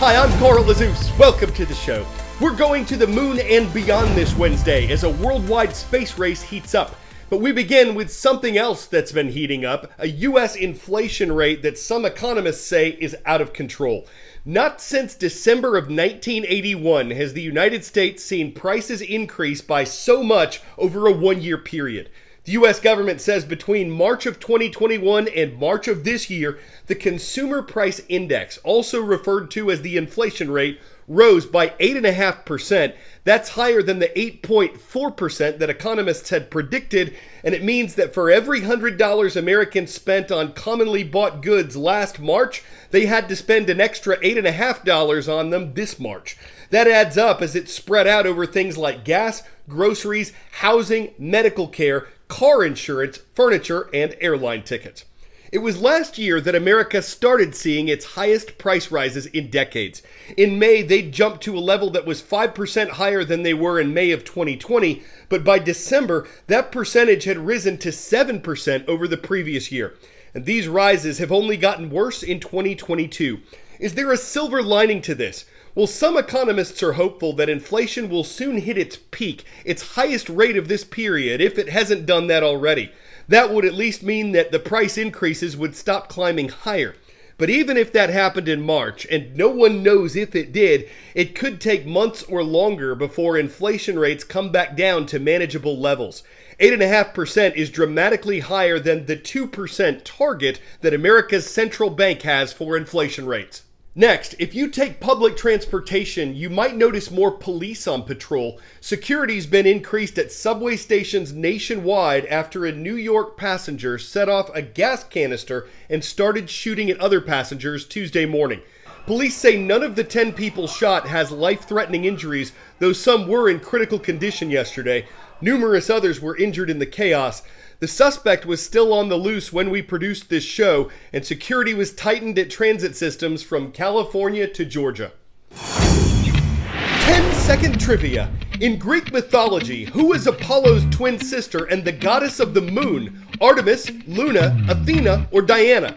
Hi, I'm Carl Lazouz. Welcome to the show. We're going to the moon and beyond this Wednesday as a worldwide space race heats up. But we begin with something else that's been heating up, a U.S. inflation rate that some economists say is out of control. Not since December of 1981 has the United States seen prices increase by so much over a one-year period. The U.S. government says between March of 2021 and March of this year, the Consumer Price Index, also referred to as the inflation rate, rose by 8.5%. That's higher than the 8.4% that economists had predicted, and it means that for every $100 Americans spent on commonly bought goods last March, they had to spend an extra $8.5 on them this March. That adds up as it's spread out over things like gas, groceries, housing, medical care, car insurance, furniture, and airline tickets. It was last year that America started seeing its highest price rises in decades. In May, they jumped to a level that was 5% higher than they were in May of 2020, but by December, that percentage had risen to 7% over the previous year. And these rises have only gotten worse in 2022. Is there a silver lining to this? Well, some economists are hopeful that inflation will soon hit its peak, its highest rate of this period, if it hasn't done that already. That would at least mean that the price increases would stop climbing higher. But even if that happened in March, and no one knows if it did, it could take months or longer before inflation rates come back down to manageable levels. 8.5% is dramatically higher than the 2% target that America's central bank has for inflation rates. Next, if you take public transportation, you might notice more police on patrol. Security's been increased at subway stations nationwide after a New York passenger set off a gas canister and started shooting at other passengers Tuesday morning. Police say none of the 10 people shot has life-threatening injuries, though some were in critical condition yesterday. Numerous others were injured in the chaos. The suspect was still on the loose when we produced this show, and security was tightened at transit systems from California to Georgia. 10-second trivia. In Greek mythology, who is Apollo's twin sister and the goddess of the moon? Artemis, Luna, Athena, or Diana?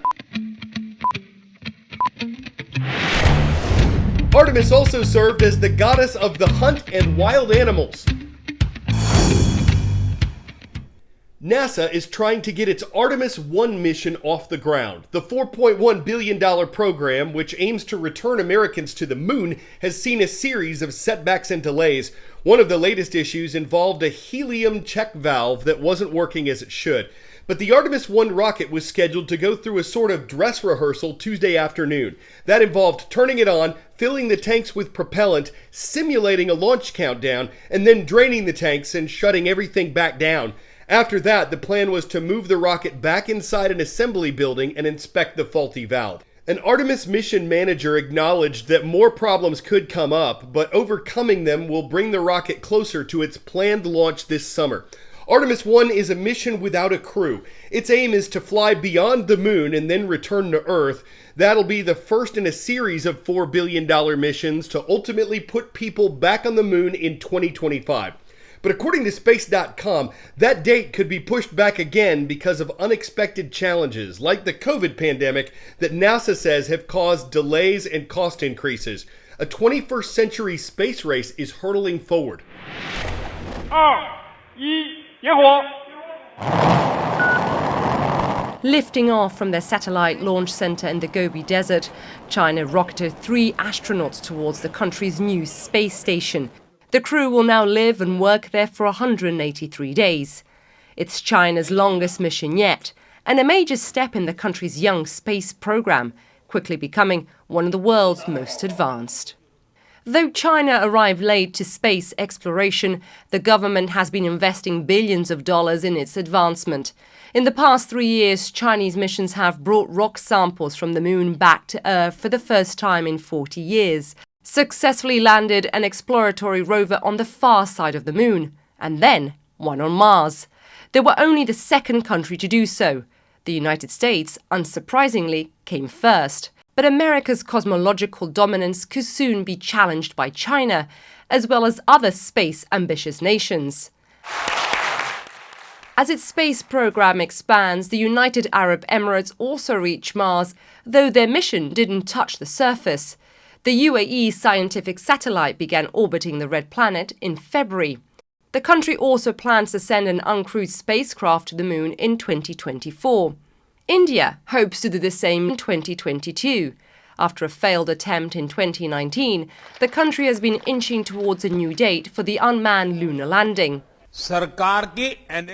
Artemis also served as the goddess of the hunt and wild animals. NASA is trying to get its Artemis 1 mission off the ground. The $4.1 billion program, which aims to return Americans to the moon, has seen a series of setbacks and delays. One of the latest issues involved a helium check valve that wasn't working as it should. But the Artemis 1 rocket was scheduled to go through a sort of dress rehearsal Tuesday afternoon. That involved turning it on, filling the tanks with propellant, simulating a launch countdown, and then draining the tanks and shutting everything back down. After that, the plan was to move the rocket back inside an assembly building and inspect the faulty valve. An Artemis mission manager acknowledged that more problems could come up, but overcoming them will bring the rocket closer to its planned launch this summer. Artemis 1 is a mission without a crew. Its aim is to fly beyond the moon and then return to Earth. That'll be the first in a series of $4 billion missions to ultimately put people back on the moon in 2025. But according to Space.com, that date could be pushed back again because of unexpected challenges, like the COVID pandemic that NASA says have caused delays and cost increases. A 21st century space race is hurtling forward. 2, 1, 点火! Lifting off from their satellite launch center in the Gobi Desert, China rocketed 3 astronauts towards the country's new space station. The crew will now live and work there for 183 days. It's China's longest mission yet, and a major step in the country's young space program, quickly becoming one of the world's most advanced. Though China arrived late to space exploration, the government has been investing billions of dollars in its advancement. In the past 3 years, Chinese missions have brought rock samples from the moon back to Earth for the first time in 40 years. Successfully landed an exploratory rover on the far side of the moon, and then one on Mars. They were only the second country to do so. The United States, unsurprisingly, came first. But America's cosmological dominance could soon be challenged by China, as well as other space-ambitious nations. As its space program expands, the United Arab Emirates also reached Mars, though their mission didn't touch the surface. The UAE scientific satellite began orbiting the red planet in February. The country also plans to send an uncrewed spacecraft to the moon in 2024. India hopes to do the same in 2022. After a failed attempt in 2019, the country has been inching towards a new date for the unmanned lunar landing.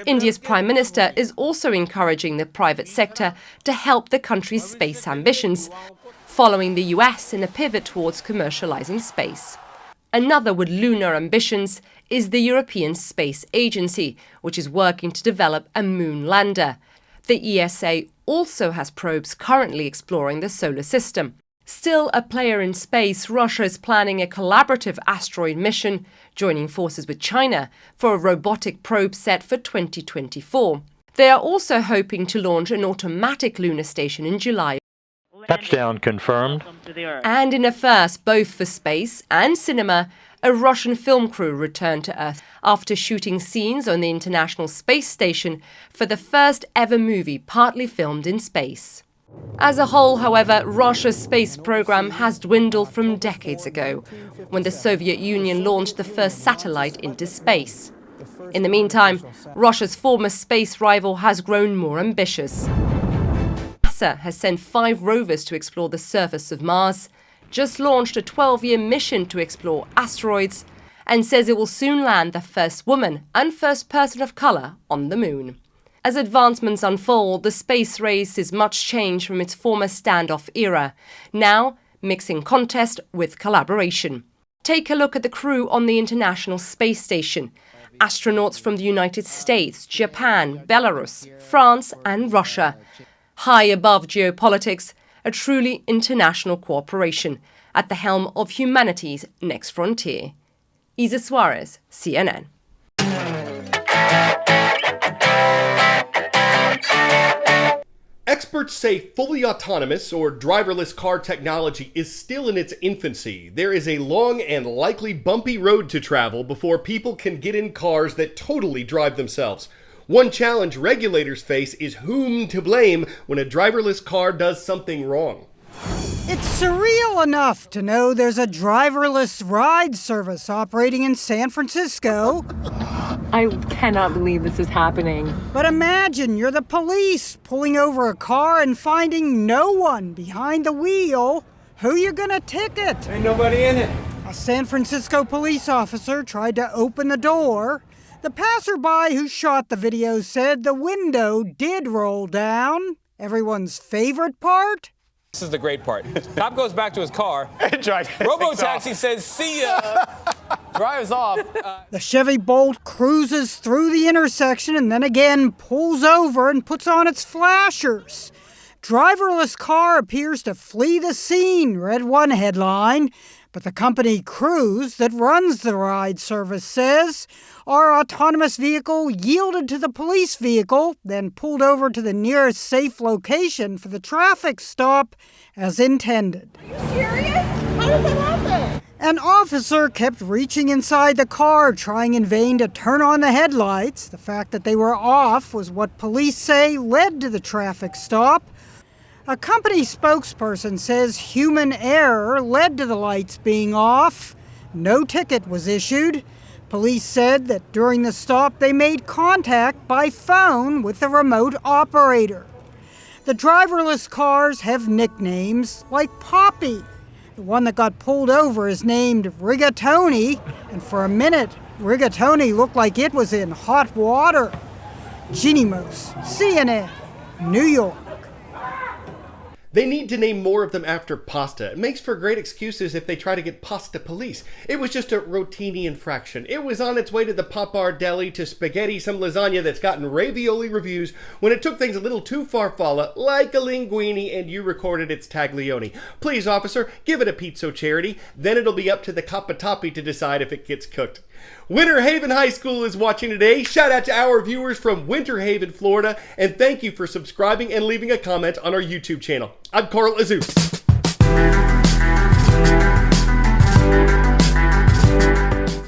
India's Prime Minister is also encouraging the private sector to help the country's space ambitions, following the US in a pivot towards commercializing space. Another with lunar ambitions is the European Space Agency, which is working to develop a moon lander. The ESA also has probes currently exploring the solar system. Still a player in space, Russia is planning a collaborative asteroid mission, joining forces with China for a robotic probe set for 2024. They are also hoping to launch an automatic lunar station in July. Touchdown confirmed. And in a first, both for space and cinema, a Russian film crew returned to Earth after shooting scenes on the International Space Station for the first ever movie partly filmed in space. As a whole, however, Russia's space program has dwindled from decades ago, when the Soviet Union launched the first satellite into space. In the meantime, Russia's former space rival has grown more ambitious. NASA has sent 5 rovers to explore the surface of Mars, just launched a 12-year mission to explore asteroids, and says it will soon land the first woman and first person of color on the moon. As advancements unfold, the space race is much changed from its former standoff era, now mixing contest with collaboration. Take a look at the crew on the International Space Station. Astronauts from the United States, Japan, Belarus, France and Russia. High above geopolitics, a truly international cooperation at the helm of humanity's next frontier. Isa Suarez, CNN. Experts say fully autonomous or driverless car technology is still in its infancy. There is a long and likely bumpy road to travel before people can get in cars that totally drive themselves. One challenge regulators face is whom to blame when a driverless car does something wrong. It's surreal enough to know there's a driverless ride service operating in San Francisco. I cannot believe this is happening. But imagine you're the police pulling over a car and finding no one behind the wheel. Who you gonna ticket? Ain't nobody in it. A San Francisco police officer tried to open the door. The passerby who shot the video said the window did roll down. Everyone's favorite part? This is the great part. Cop goes back to his car. Robo-taxi says, see ya. Drives off. The Chevy Bolt cruises through the intersection and then again pulls over and puts on its flashers. Driverless car appears to flee the scene, read one headline. But the company Cruise that runs the ride service says our autonomous vehicle yielded to the police vehicle, then pulled over to the nearest safe location for the traffic stop as intended. Are you serious? How did that happen? An officer kept reaching inside the car, trying in vain to turn on the headlights. The fact that they were off was what police say led to the traffic stop. A company spokesperson says human error led to the lights being off. No ticket was issued. Police said that during the stop they made contact by phone with the remote operator. The driverless cars have nicknames like Poppy. The one that got pulled over is named Rigatoni, and for a minute, Rigatoni looked like it was in hot water. Ginny Mose, CNN, New York. They need to name more of them after pasta. It makes for great excuses if they try to get pasta police. It was just a rotini infraction. It was on its way to the Popar Deli to spaghetti some lasagna that's gotten ravioli reviews when it took things a little too farfalla, like a linguine, and you recorded its taglioni. Please, officer, give it a pizza charity. Then it'll be up to the Capatapi to decide if it gets cooked. Winter Haven High School is watching today. Shout out to our viewers from Winter Haven, Florida, and thank you for subscribing and leaving a comment on our YouTube channel. I'm Carl Azouz.